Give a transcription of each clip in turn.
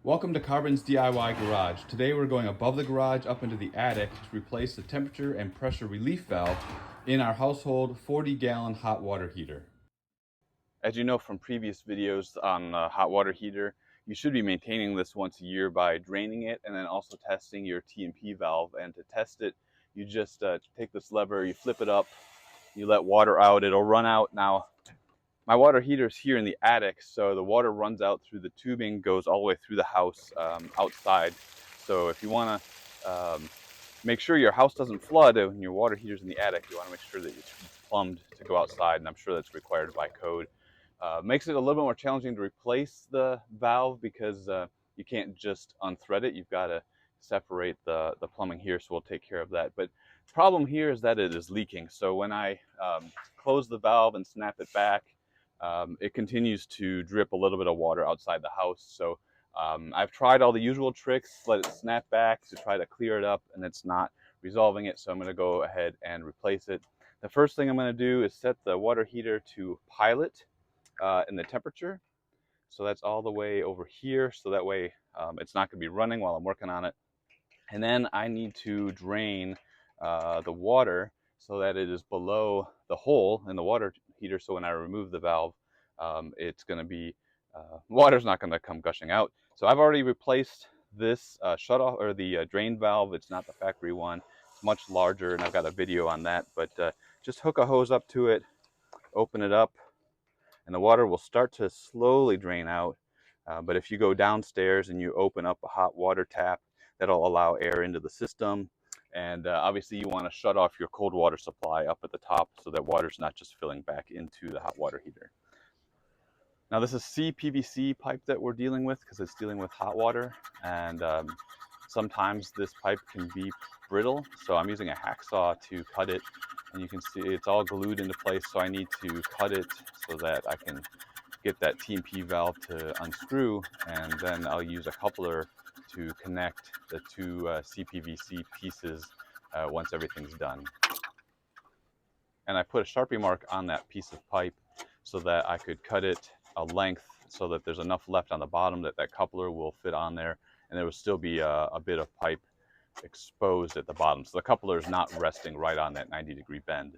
Welcome to Carbon's DIY Garage. Today we're going above the garage up into the attic to replace the temperature and pressure relief valve in our household 40-gallon hot water heater. As you know from previous videos on the hot water heater, you should be maintaining this once a year by draining it and then also testing your T&P valve. And to test it, you just take this lever, you flip it up, you let water out, it'll run out. Now, my water heater is here in the attic, so the water runs out through the tubing, goes all the way through the house outside. So if you want to make sure your house doesn't flood when your water heater's in the attic, you want to make sure that it's plumbed to go outside, and I'm sure that's required by code. Makes it a little bit more challenging to replace the valve because you can't just unthread it. You've got to separate the plumbing here, so we'll take care of that. But the problem here is that it is leaking. So when I close the valve and snap it back, it continues to drip a little bit of water outside the house. So I've tried all the usual tricks, let it snap back to try to clear it up, and it's not resolving it. So I'm going to go ahead and replace it. The first thing I'm going to do is set the water heater to pilot in the temperature. So that's all the way over here. So that way it's not going to be running while I'm working on it. And then I need to drain the water so that it is below the hole in the water heater. So when I remove the valve, it's going to be, water's not going to come gushing out. So I've already replaced this shutoff or the drain valve. It's not the factory one. It's much larger, and I've got a video on that. But just hook a hose up to it, open it up, and the water will start to slowly drain out. But if you go downstairs and you open up a hot water tap, that'll allow air into the system. And obviously you want to shut off your cold water supply up at the top so that water's not just filling back into the hot water heater. Now this is CPVC pipe that we're dealing with because it's dealing with hot water, and sometimes this pipe can be brittle. So I'm using a hacksaw to cut it, and you can see it's all glued into place. So I need to cut it so that I can get that T&P valve to unscrew, and then I'll use a coupler to connect the two CPVC pieces once everything's done. And I put a Sharpie mark on that piece of pipe so that I could cut it a length so that there's enough left on the bottom that that coupler will fit on there, and there will still be a bit of pipe exposed at the bottom. So the coupler is not resting right on that 90-degree bend.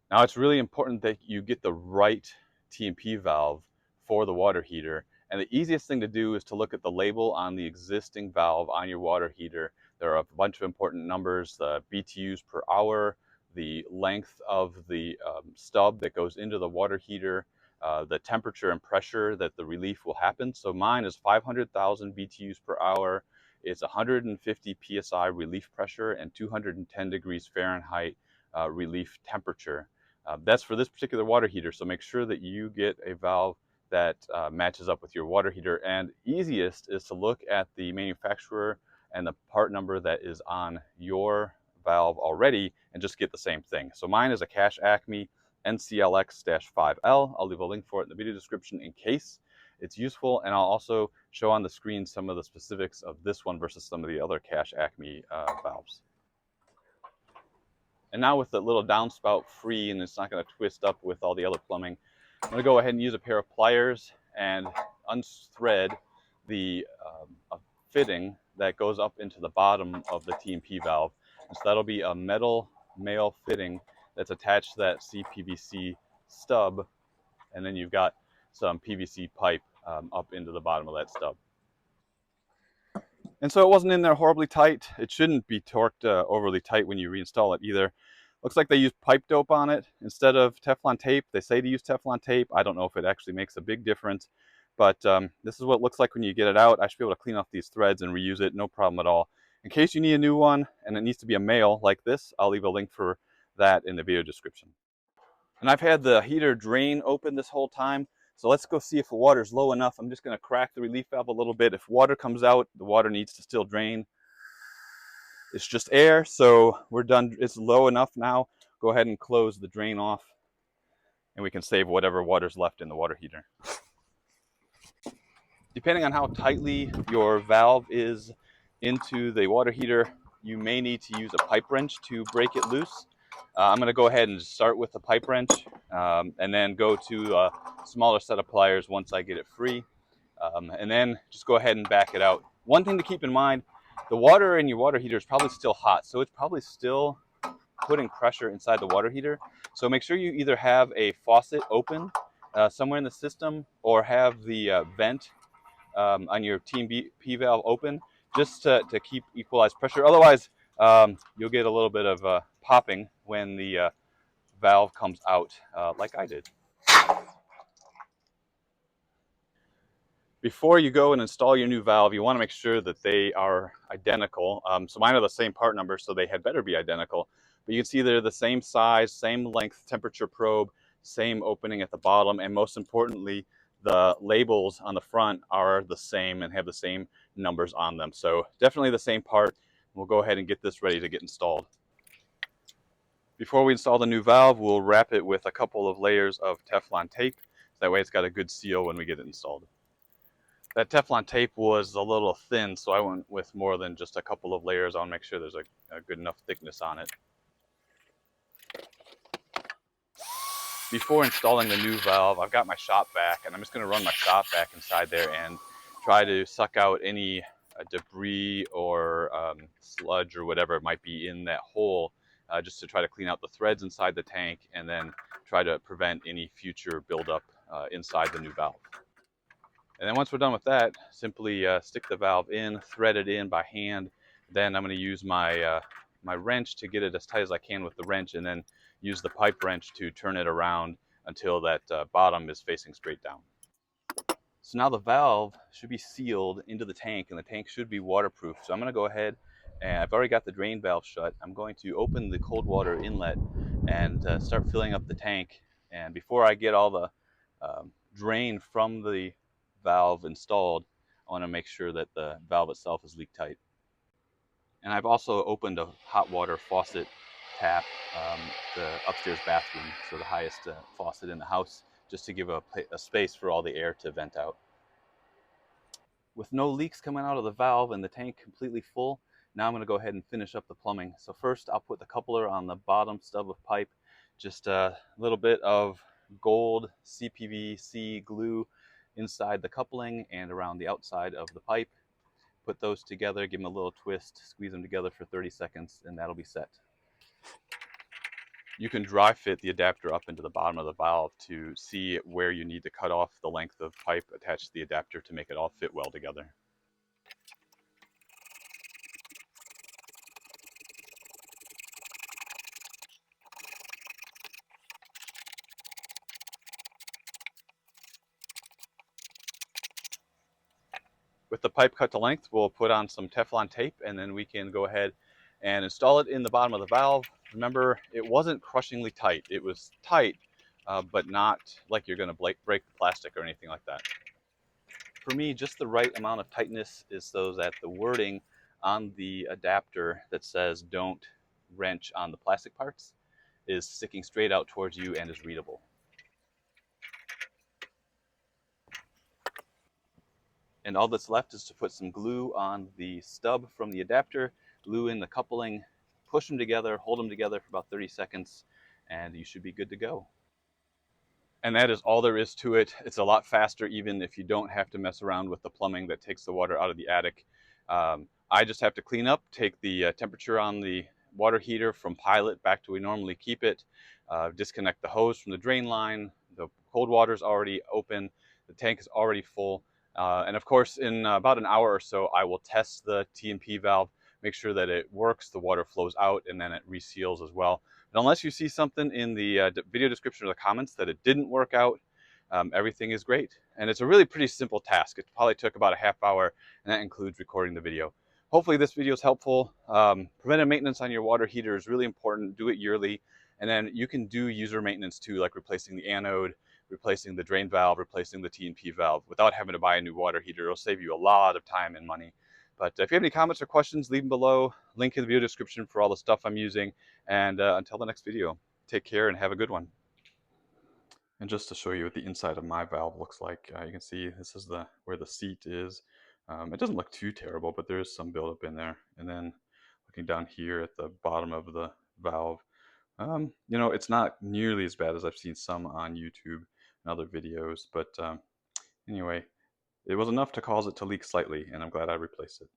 Now it's really important that you get the right T&P valve for the water heater. And the easiest thing to do is to look at the label on the existing valve on your water heater. There are a bunch of important numbers, the BTUs per hour, the length of the stub that goes into the water heater, the temperature and pressure that the relief will happen. So mine is 500,000 BTUs per hour. It's 150 PSI relief pressure and 210 degrees Fahrenheit relief temperature. That's for this particular water heater, so make sure that you get a valve that matches up with your water heater. And easiest is to look at the manufacturer and the part number that is on your valve already and just get the same thing. So mine is a Cash Acme NCLX-5L. I'll leave a link for it in the video description in case it's useful, and I'll also show on the screen some of the specifics of this one versus some of the other Cash Acme valves. And now with the little downspout free and it's not going to twist up with all the other plumbing, I'm going to go ahead and use a pair of pliers and unthread the fitting that goes up into the bottom of the T&P valve. And so that'll be a metal male fitting that's attached to that CPVC stub, and then you've got some PVC pipe up into the bottom of that stub. And so it wasn't in there horribly tight. It shouldn't be torqued overly tight when you reinstall it either. Looks like they used pipe dope on it instead of Teflon tape. They say to use Teflon tape. I don't know if it actually makes a big difference, but this is what it looks like when you get it out. I should be able to clean off these threads and reuse it, no problem at all. In case you need a new one and it needs to be a male like this, I'll leave a link for that in the video description. And I've had the heater drain open this whole time. So let's go see if the water's low enough. I'm just going to crack the relief valve a little bit. If water comes out, the water needs to still drain. It's just air, so we're done. It's low enough now. Go ahead and close the drain off, and we can save whatever water's left in the water heater. Depending on how tightly your valve is into the water heater, you may need to use a pipe wrench to break it loose. I'm going to go ahead and start with the pipe wrench and then go to a smaller set of pliers once I get it free. And then just go ahead and back it out. One thing to keep in mind, the water in your water heater is probably still hot, so it's probably still putting pressure inside the water heater. So make sure you either have a faucet open somewhere in the system, or have the vent on your T&P valve open, just to keep equalized pressure. Otherwise, you'll get a little bit of popping when the valve comes out, like I did. Before you go and install your new valve, you want to make sure that they are identical. So mine are the same part number, so they had better be identical. But you can see they're the same size, same length, temperature probe, same opening at the bottom, and most importantly, the labels on the front are the same and have the same numbers on them. So definitely the same part. We'll go ahead and get this ready to get installed. Before we install the new valve, we'll wrap it with a couple of layers of Teflon tape. That way it's got a good seal when we get it installed. That Teflon tape was a little thin, so I went with more than just a couple of layers. I want to make sure there's a good enough thickness on it. Before installing the new valve, I've got my shop vac, and I'm just going to run my shop vac inside there and try to suck out any debris or sludge or whatever it might be in that hole, just to try to clean out the threads inside the tank, and then try to prevent any future buildup inside the new valve. And then once we're done with that, simply stick the valve in, thread it in by hand. Then I'm going to use my my wrench to get it as tight as I can with the wrench, and then use the pipe wrench to turn it around until that bottom is facing straight down. So now the valve should be sealed into the tank, and the tank should be waterproof. So I'm going to go ahead, and I've already got the drain valve shut. I'm going to open the cold water inlet and start filling up the tank. And before I get all the drain from the valve installed, I want to make sure that the valve itself is leak tight. And I've also opened a hot water faucet tap, the upstairs bathroom, so the highest faucet in the house, just to give a space for all the air to vent out. With no leaks coming out of the valve and the tank completely full, now I'm going to go ahead and finish up the plumbing. So first I'll put the coupler on the bottom stub of pipe, just a little bit of gold CPVC glue inside the coupling and around the outside of the pipe. Put those together, give them a little twist, squeeze them together for 30 seconds, and that'll be set. You can dry fit the adapter up into the bottom of the valve to see where you need to cut off the length of pipe attached to the adapter to make it all fit well together. With the pipe cut to length, we'll put on some Teflon tape, and then we can go ahead and install it in the bottom of the valve. Remember, it wasn't crushingly tight. It was tight, but not like you're going to break the plastic or anything like that. For me, just the right amount of tightness is so that the wording on the adapter that says don't wrench on the plastic parts is sticking straight out towards you and is readable. And all that's left is to put some glue on the stub from the adapter, glue in the coupling, push them together, hold them together for about 30 seconds, and you should be good to go. And that is all there is to it. It's a lot faster even if you don't have to mess around with the plumbing that takes the water out of the attic. I just have to clean up, take the temperature on the water heater from pilot back to where we normally keep it, disconnect the hose from the drain line, the cold water is already open, the tank is already full. And of course, in about an hour or so, I will test the T&P valve, make sure that it works, the water flows out, and then it reseals as well. And unless you see something in the video description or the comments that it didn't work out, everything is great. And it's a really pretty simple task. It probably took about a half hour, and that includes recording the video. Hopefully this video is helpful. Preventive maintenance on your water heater is really important. Do it yearly. And then you can do user maintenance too, like replacing the anode, replacing the drain valve, replacing the T&P valve without having to buy a new water heater. It'll save you a lot of time and money. But if you have any comments or questions, leave them below. Link in the video description for all the stuff I'm using. And until the next video, take care and have a good one. And just to show you what the inside of my valve looks like, you can see this is where the seat is. It doesn't look too terrible, but there is some buildup in there. And then looking down here at the bottom of the valve, you know, it's not nearly as bad as I've seen some on YouTube and other videos. But anyway, It was enough to cause it to leak slightly, and I'm glad I replaced it.